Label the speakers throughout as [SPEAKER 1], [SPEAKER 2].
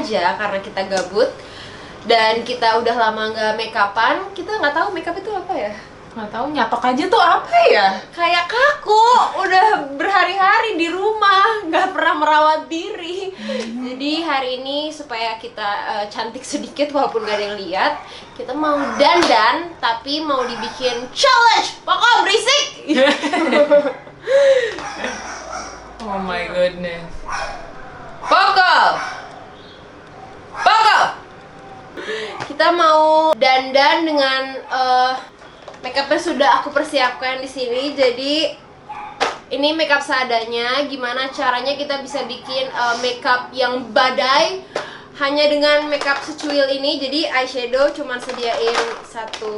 [SPEAKER 1] aja karena kita gabut dan kita udah lama nggak make upan. Kita nggak tahu make up itu apa ya.
[SPEAKER 2] Nggak tahu, nyatok aja tuh apa ya?
[SPEAKER 1] Kayak kaku, udah berhari-hari di rumah, nggak pernah merawat diri. Jadi hari ini supaya kita cantik sedikit walaupun gak ada yang lihat, kita mau dandan tapi mau dibikin challenge. Pokok berisik.
[SPEAKER 2] Oh my goodness. Pokok! Pokok!
[SPEAKER 1] Kita mau dandan dengan makeupnya sudah aku persiapkan di sini. Jadi ini makeup seadanya. Gimana caranya kita bisa bikin makeup yang badai hanya dengan makeup secuil ini. Jadi eyeshadow cuman sediain satu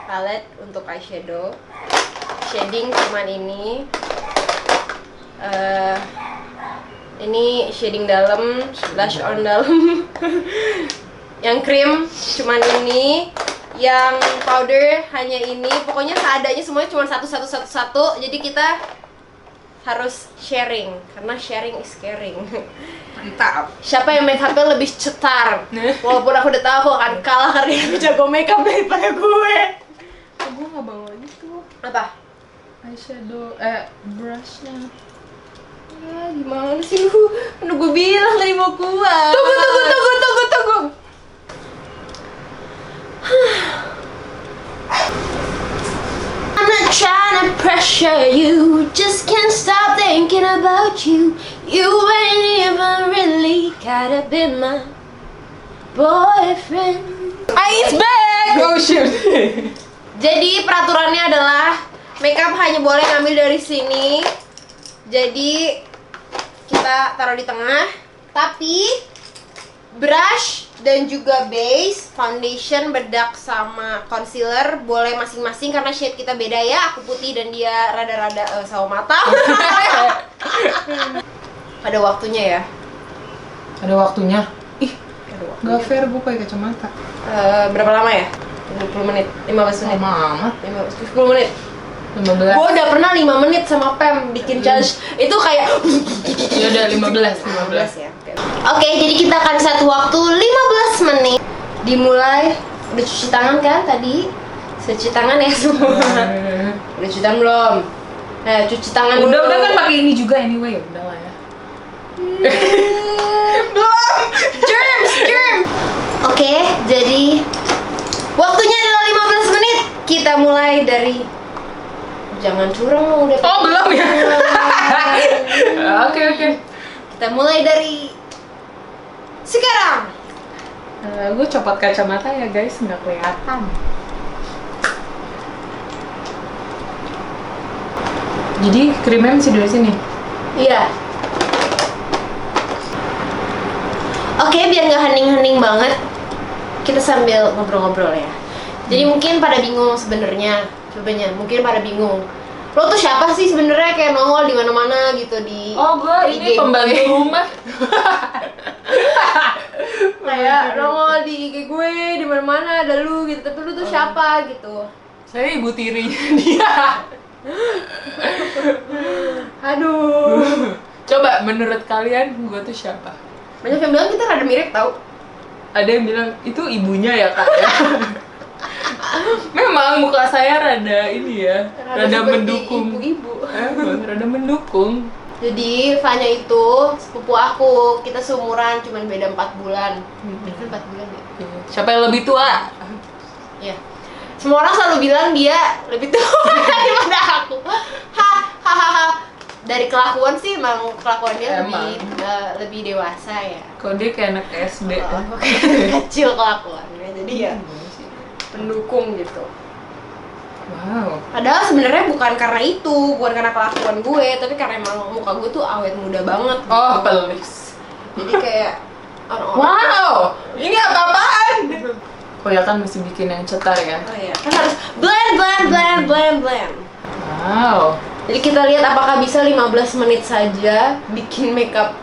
[SPEAKER 1] palette untuk eyeshadow. Shading cuman ini. Ini shading dalam, blush on dalam. Yang cream cuman ini. Yang powder hanya ini, pokoknya seadanya semuanya cuma satu. Jadi kita harus sharing karena sharing is caring.
[SPEAKER 2] Mantap.
[SPEAKER 1] Siapa yang make up-nya lebih cetar? Walaupun aku udah tahu aku akan kalah karena dia lebih jago make up daripada gue.
[SPEAKER 2] Gue nggak bawa itu.
[SPEAKER 1] Apa?
[SPEAKER 2] Eyeshadow, brushnya.
[SPEAKER 1] Ya, gimana sih lu? Udah gue bilang tadi mau keluar.
[SPEAKER 2] Tunggu.
[SPEAKER 1] I'm not trying to pressure you, just can't stop thinking about you. You ain't even really gotta be my boyfriend.
[SPEAKER 2] Ice bag! Oh shit.
[SPEAKER 1] Jadi peraturannya adalah makeup hanya boleh ngambil dari sini. Jadi kita taruh di tengah, tapi brush dan juga base, foundation, bedak sama concealer boleh masing-masing karena shade kita beda ya. Aku putih dan dia rada-rada sawo mata. Ada waktunya ya.
[SPEAKER 2] Ada waktunya. Ih,
[SPEAKER 1] Ada waktunya.
[SPEAKER 2] nggak fair gue pakai kacamata.
[SPEAKER 1] Berapa lama ya? 20 menit, 15 menit.
[SPEAKER 2] Lama amat.
[SPEAKER 1] 10 menit.
[SPEAKER 2] 15.
[SPEAKER 1] Gue udah pernah 5 menit sama Pem bikin challenge. Itu kayak
[SPEAKER 2] Ya udah 15
[SPEAKER 1] ya. Oke, jadi kita akan satu waktu 15 menit. Dimulai. Udah cuci tangan kan tadi? Sudah cuci tangan ya semua. Udah cuci tangan belum? Cuci tangan dulu.
[SPEAKER 2] Udah kan pakai ini juga anyway, ya udahlah ya.
[SPEAKER 1] Belum. Germs. Oke, jadi waktunya adalah 15 menit. Kita mulai dari jangan curang lo udah.
[SPEAKER 2] Oh, belum ya? Oke.
[SPEAKER 1] Kita mulai dari sekarang.
[SPEAKER 2] Gue copot kacamata ya guys, nggak kelihatan. Jadi krimnya masih dari sini.
[SPEAKER 1] Iya. Oke, biar nggak hening-hening banget, kita sambil ngobrol-ngobrol ya. Jadi mungkin pada bingung sebenarnya, cobanya mungkin pada bingung. Lo tuh siapa sih sebenarnya kayak nongol di mana-mana gitu di
[SPEAKER 2] Gue ini
[SPEAKER 1] IG
[SPEAKER 2] pembantu
[SPEAKER 1] gue.
[SPEAKER 2] rumah.
[SPEAKER 1] Kayak nongol di IG gue di mana-mana ada lu gitu. Tapi lu tuh siapa gitu?
[SPEAKER 2] Saya ibu tirinya dia.
[SPEAKER 1] Aduh.
[SPEAKER 2] Coba menurut kalian gue tuh siapa?
[SPEAKER 1] Banyak yang bilang kita rada mirip tau.
[SPEAKER 2] Ada yang bilang itu ibunya ya kak ya. Memang muka saya rada ini ya, rada
[SPEAKER 1] seperti
[SPEAKER 2] mendukung.
[SPEAKER 1] ibu-ibu.
[SPEAKER 2] Rada mendukung.
[SPEAKER 1] Jadi Fanya itu sepupu aku, kita seumuran cuman beda 4 bulan. Kan 4 bulan ya?
[SPEAKER 2] Siapa yang lebih tua?
[SPEAKER 1] Iya. Semua orang selalu bilang dia lebih tua daripada aku. Hahaha. Dari kelakuan sih emang kelakuannya lebih dewasa ya.
[SPEAKER 2] Kok dia kayak anak SD?
[SPEAKER 1] Kecil kelakuannya. Jadi ya pendukung gitu.
[SPEAKER 2] Wow.
[SPEAKER 1] Padahal sebenarnya bukan karena itu, bukan karena kelakuan gue, tapi karena emang muka gue tuh awet muda banget.
[SPEAKER 2] Oh, pelis.
[SPEAKER 1] Jadi kayak orang-orang.
[SPEAKER 2] Wow, ini apa-apaan? Kelihatan mesti bikin yang cetar ya.
[SPEAKER 1] Oh iya, kan harus blend.
[SPEAKER 2] Wow.
[SPEAKER 1] Jadi kita lihat apakah bisa 15 menit saja bikin makeup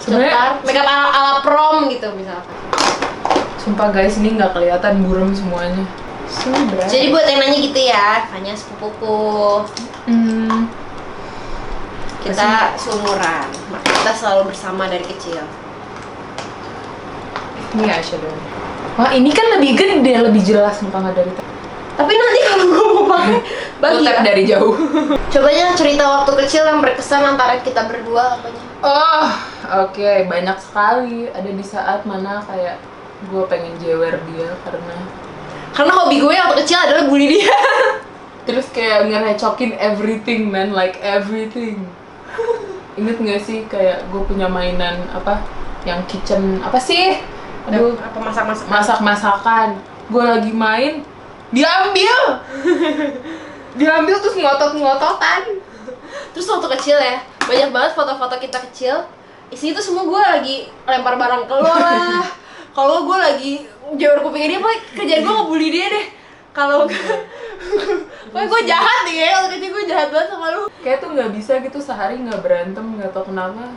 [SPEAKER 1] cetar, makeup ala prom gitu misalkan.
[SPEAKER 2] Sumpah guys, ini nggak kelihatan buram semuanya.
[SPEAKER 1] Jadi buat yang nanya gitu ya, Fanya sepupuku. Kita seumuran, makanya kita selalu bersama dari kecil.
[SPEAKER 2] Ini eyeshadow. Wah, ini kan lebih gede, lebih jelas muka nggak dari tadi.
[SPEAKER 1] Tapi nanti kalau gue mau pakai, bagi
[SPEAKER 2] Tap
[SPEAKER 1] ya.
[SPEAKER 2] dari jauh.
[SPEAKER 1] Coba aja cerita waktu kecil yang berkesan antara kita berdua apanya?
[SPEAKER 2] Oh, oke, banyak sekali. Ada di saat mana kayak gue pengen jewer dia
[SPEAKER 1] Karena hobi gue waktu kecil adalah bully dia.
[SPEAKER 2] terus kayak ngerecokin everything man, like everything. Ingat nggak sih kayak gue punya mainan apa yang kitchen apa sih? Aduh,
[SPEAKER 1] Apa masak-masak?
[SPEAKER 2] masak-masakan. Gue lagi main, diambil. Diambil terus ngotot-ngototan.
[SPEAKER 1] Terus waktu kecil ya, banyak banget foto-foto kita kecil. Isinya tuh semua gue lagi lempar barang keluar lah. Kalau gue lagi jawab kuping dia, pokoknya kerjaan gue ngebully dia deh. Kalau pokoknya gue jahat nih ya, waktu kecil gue jahat banget sama lu.
[SPEAKER 2] Kayak tuh nggak bisa gitu sehari nggak berantem, nggak tau kenapa.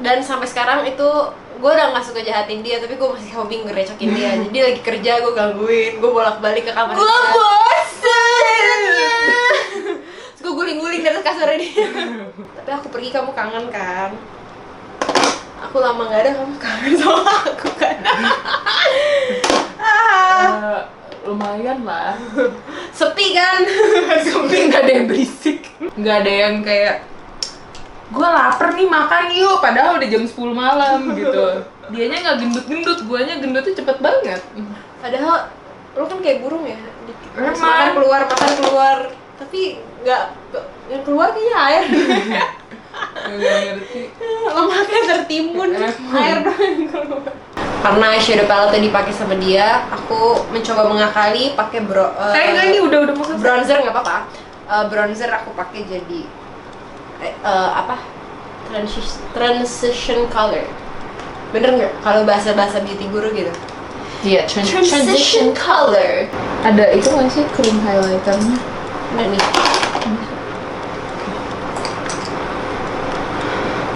[SPEAKER 1] Dan sampai sekarang itu gue udah nggak suka jahatin dia, tapi gue masih hobi ngerecokin dia. Jadi lagi kerja gue gangguin, gue bolak-balik ke kamar. Gue bosen. Terus gue guling-guling dari kasurnya dia. Tapi aku pergi, kamu kangen kan? Aku lama nggak ada, kamu kangen sama aku kan?
[SPEAKER 2] Lumayan lah.
[SPEAKER 1] Sepi kan?
[SPEAKER 2] Tapi nggak ada yang berisik, nggak ada yang kayak gue lapar nih makan yuk, padahal udah jam 10 malam gitu. Dianya nggak gendut-gendut, guanya gendutnya cepet banget.
[SPEAKER 1] Padahal lo kan kayak burung ya.
[SPEAKER 2] Emang.
[SPEAKER 1] Makan keluar, tapi nggak yang keluar kayaknya air.
[SPEAKER 2] Nggak ngerti.
[SPEAKER 1] Lemaknya tertimbun,
[SPEAKER 2] Emang.
[SPEAKER 1] air doang yang keluar. Karena eyeshadow palette dipakai sama dia, aku mencoba mengakali pakai
[SPEAKER 2] Enggak, ini udah mau selesai.
[SPEAKER 1] bronzer nggak apa-apa. Bronzer aku pakai jadi apa? Transition color. Bener nggak? Kalau bahasa beauty guru gitu.
[SPEAKER 2] Iya, transition color. Ada itu nggak sih cream highlighternya?
[SPEAKER 1] Nah nih.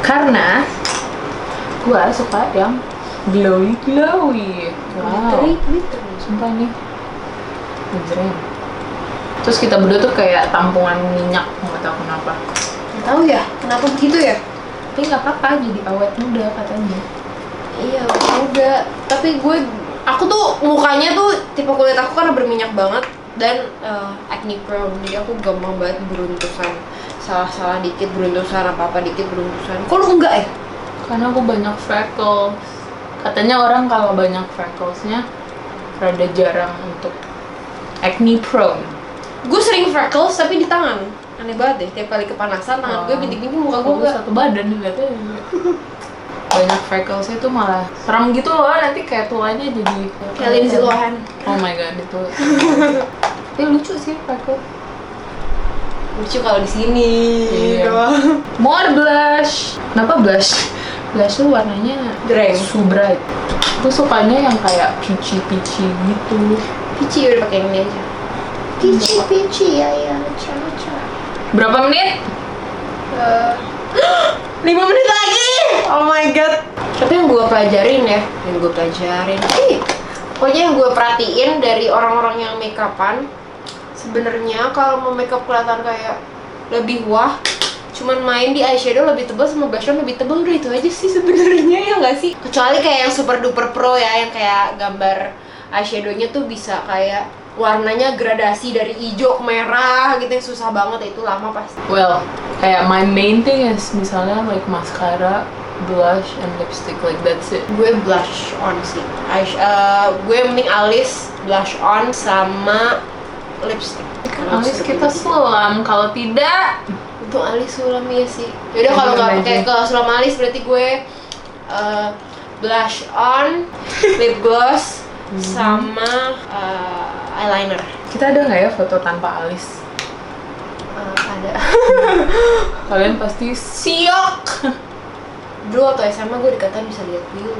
[SPEAKER 2] Karena gua suka yang glowy. Wow.
[SPEAKER 1] Glitter.
[SPEAKER 2] Sumpah nih ngejreng. Terus kita berdua tuh kayak tampungan minyak, nggak tahu kenapa.
[SPEAKER 1] Nggak tahu ya, kenapa begitu ya?
[SPEAKER 2] Tapi nggak apa-apa, jadi awet muda katanya.
[SPEAKER 1] Iya, udah. Tapi aku tuh mukanya tuh tipe kulit aku karena berminyak banget dan acne prone, jadi aku gampang banget beruntusan. Salah-salah dikit beruntusan, apa-apa dikit beruntusan. Kok lu enggak ya?
[SPEAKER 2] Karena aku banyak freckles. Katanya orang kalau banyak freckles-nya rada jarang untuk acne prone.
[SPEAKER 1] Gue sering freckles tapi di tangan. Aneh banget deh, tiap kali kepanasan tangan gue bintik-bintik, muka gue enggak.
[SPEAKER 2] Satu badan lihatnya. Banyak freckles itu malah serem gitu loh, nanti kayak tuanya jadi
[SPEAKER 1] Kayak Lindsay Lohan.
[SPEAKER 2] Oh my god, itu. Tapi lucu sih freckles.
[SPEAKER 1] Lucu kalau di sini.
[SPEAKER 2] Iya. More blush. Kenapa blush? Blush tuh warnanya
[SPEAKER 1] Dreng.
[SPEAKER 2] so bright. Aku sukanya yang kayak peachy gitu.
[SPEAKER 1] Pici udah pakai yang ini aja. Pici ya, caca.
[SPEAKER 2] Berapa menit?
[SPEAKER 1] 5 menit lagi. Oh my god. Tapi yang gue pelajarin ya, pokoknya yang gue perhatiin dari orang-orang yang make upan, sebenarnya kalau mau makeup kelihatan kayak lebih wah, cuman main di eyeshadow lebih tebal sama blush on lebih tebal, udah itu aja sih sebenarnya, ya nggak sih? Kecuali kayak yang super duper pro ya, yang kayak gambar eyeshadownya tuh bisa kayak warnanya gradasi dari hijau ke merah gitu, yang susah banget, itu lama pasti.
[SPEAKER 2] Well, kayak my main thing is misalnya like mascara, blush, and lipstick, like that's it.
[SPEAKER 1] Gue blush on sih. Gue mending alis, blush on, sama lipstick.
[SPEAKER 2] Alis kita sulam, kalau tidak
[SPEAKER 1] Untuk alis sulam ya sih. Yaudah kalau nggak pakai ke sulam alis berarti gue blush on, lip gloss, sama eyeliner.
[SPEAKER 2] kita ada nggak ya foto tanpa alis?
[SPEAKER 1] Ada.
[SPEAKER 2] Kalian pasti siok.
[SPEAKER 1] Dulu waktu SMA gue dikatain bisa lihat view.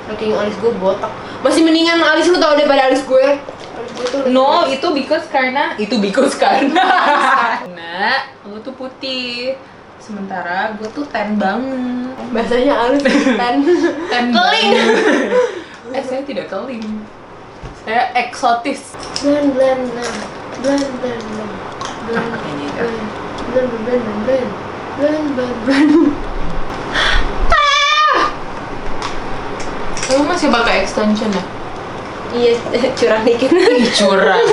[SPEAKER 1] Saking alis gue botak. Masih mendingan alis lu tau daripada alis gue. Alis gue tuh
[SPEAKER 2] No, itu because karena Nah, lu tuh putih. Sementara gue tuh tan banget.
[SPEAKER 1] bahasanya alis tan.
[SPEAKER 2] Tan
[SPEAKER 1] Keling.
[SPEAKER 2] banget. Saya tidak keling. Saya eksotis.
[SPEAKER 1] Blend.
[SPEAKER 2] Pakai ini aja.
[SPEAKER 1] Blend, blend, blend, blend, blend, blend, blend.
[SPEAKER 2] Kamu masih pakai extension ya?
[SPEAKER 1] Iya, curang dikit.
[SPEAKER 2] Ih, curang.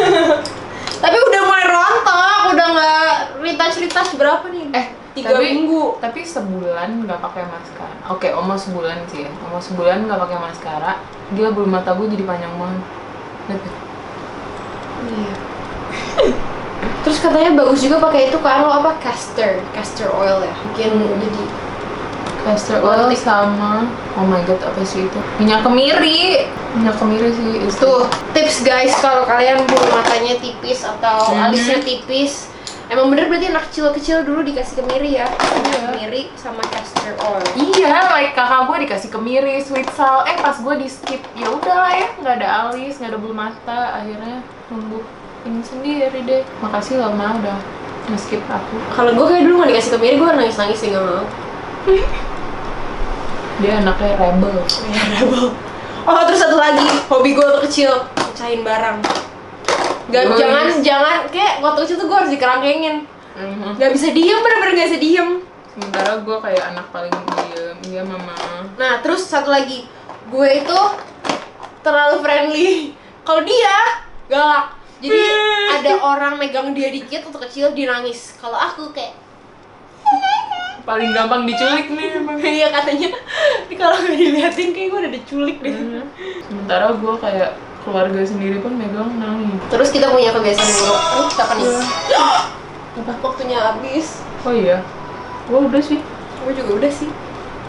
[SPEAKER 1] Tapi udah mulai rontok, udah nggak retouch berapa nih? 3 minggu.
[SPEAKER 2] Tapi sebulan nggak pakai maskara. Oke, almost sebulan sih ya. Almost sebulan nggak pakai maskara. Gila, bulu mata gue jadi panjang banget. Lihat deh.
[SPEAKER 1] Iya. Terus katanya bagus juga pakai itu kan, lo apa, castor oil ya, bikin jadi
[SPEAKER 2] Castor oil sama, oh my god, apa sih itu? Minyak kemiri sih itu.
[SPEAKER 1] tuh tips guys, kalau kalian bulu matanya tipis atau alisnya tipis, emang bener berarti anak kecil dulu dikasih kemiri ya. Kemiri sama castor oil.
[SPEAKER 2] Iya, like kakak gue dikasih kemiri, sweet salt. Pas gue di skip, ya udahlah ya, nggak ada alis, nggak ada bulu mata, akhirnya tumbuh ini sendiri deh. Makasih loh Ma udah nge-skip aku.
[SPEAKER 1] Kalau gue kayak dulu nggak dikasih kemiri, gue nangis sih nggak mau.
[SPEAKER 2] Dia anaknya rebel.
[SPEAKER 1] Oh, terus satu lagi, hobi gue waktu kecil, pecahin barang. Jangan kayak waktu kecil tuh gue harus dikerangkengin. Gak bisa diem, bener-bener gak bisa diem.
[SPEAKER 2] Sementara gue kayak anak paling diem, iya mama.
[SPEAKER 1] Nah, terus satu lagi, gue itu terlalu friendly. Kalau dia galak. Jadi ada orang megang dia dikit waktu kecil, dia nangis. Kalau aku kayak
[SPEAKER 2] Paling gampang diculik nih emang.
[SPEAKER 1] iya katanya, kalau nggak diliatin kayak gue udah diculik deh.
[SPEAKER 2] Sementara gue kayak keluarga sendiri pun megang nangis.
[SPEAKER 1] Terus kita punya kebiasaan buruk. Kapan nih? Apa waktunya habis?
[SPEAKER 2] Oh iya, gue udah sih.
[SPEAKER 1] Gue juga udah sih.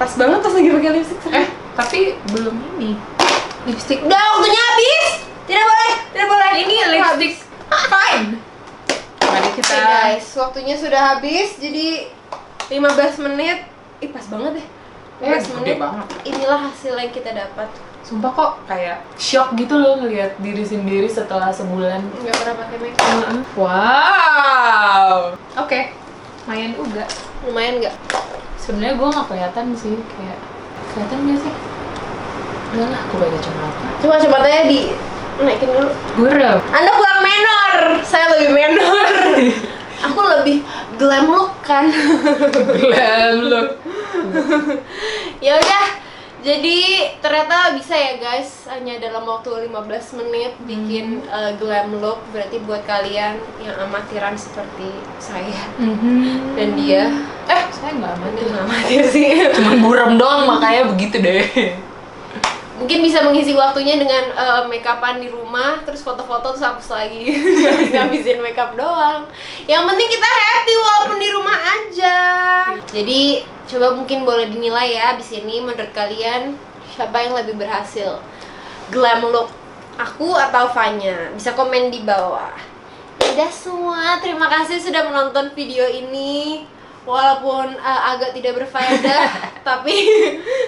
[SPEAKER 1] Pas banget pas lagi pakai lipstick.
[SPEAKER 2] Tapi belum ini. Lipstick.
[SPEAKER 1] Udah waktunya habis. Tidak boleh.
[SPEAKER 2] Ini lipstick. Fine. Mari kita.
[SPEAKER 1] Oke guys, waktunya sudah habis. Jadi 15 menit. Ih pas banget deh. 15 menit.
[SPEAKER 2] Banget.
[SPEAKER 1] Inilah hasil yang kita dapat.
[SPEAKER 2] Sumpah kok kayak shock gitu loh ngelihat diri sendiri setelah sebulan.
[SPEAKER 1] Nggak pernah pakai makeup.
[SPEAKER 2] Wow. Oke. Lumayan juga.
[SPEAKER 1] Lumayan nggak?
[SPEAKER 2] Sebenarnya gue nggak kelihatan sih, kayak kelihatan nggak sih? Udah lah, aku pakai kacamata.
[SPEAKER 1] Coba cobatanya di naikin dulu.
[SPEAKER 2] Gurem.
[SPEAKER 1] Anda kurang menor. Saya lebih menor. Aku lebih glam look kan.
[SPEAKER 2] Glam look.
[SPEAKER 1] Ya udah. Jadi ternyata bisa ya guys, hanya dalam waktu 15 menit bikin glam look. Berarti buat kalian yang amatiran seperti saya dan dia,
[SPEAKER 2] Saya nggak amatir.
[SPEAKER 1] nggak amatir sih.
[SPEAKER 2] Cuman buram doang, makanya begitu deh.
[SPEAKER 1] Mungkin bisa mengisi waktunya dengan make-upan di rumah, terus foto-foto terus hapus lagi. Ngabisin makeup doang. Yang penting kita happy walaupun di rumah aja. Jadi coba mungkin boleh dinilai ya di sini, menurut kalian siapa yang lebih berhasil glam look, aku atau Fanya? Bisa komen di bawah. Udah semua, terima kasih sudah menonton video ini. Walaupun agak tidak berfaedah, tapi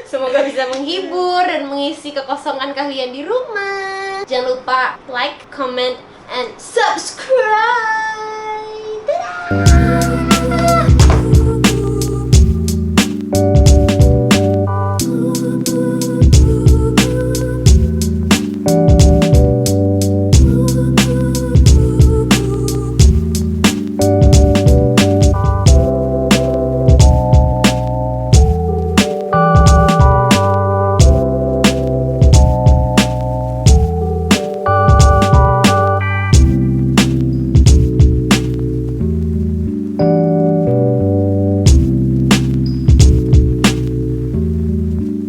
[SPEAKER 1] semoga bisa menghibur dan mengisi kekosongan kalian di rumah. Jangan lupa like, comment, and subscribe. Dadah!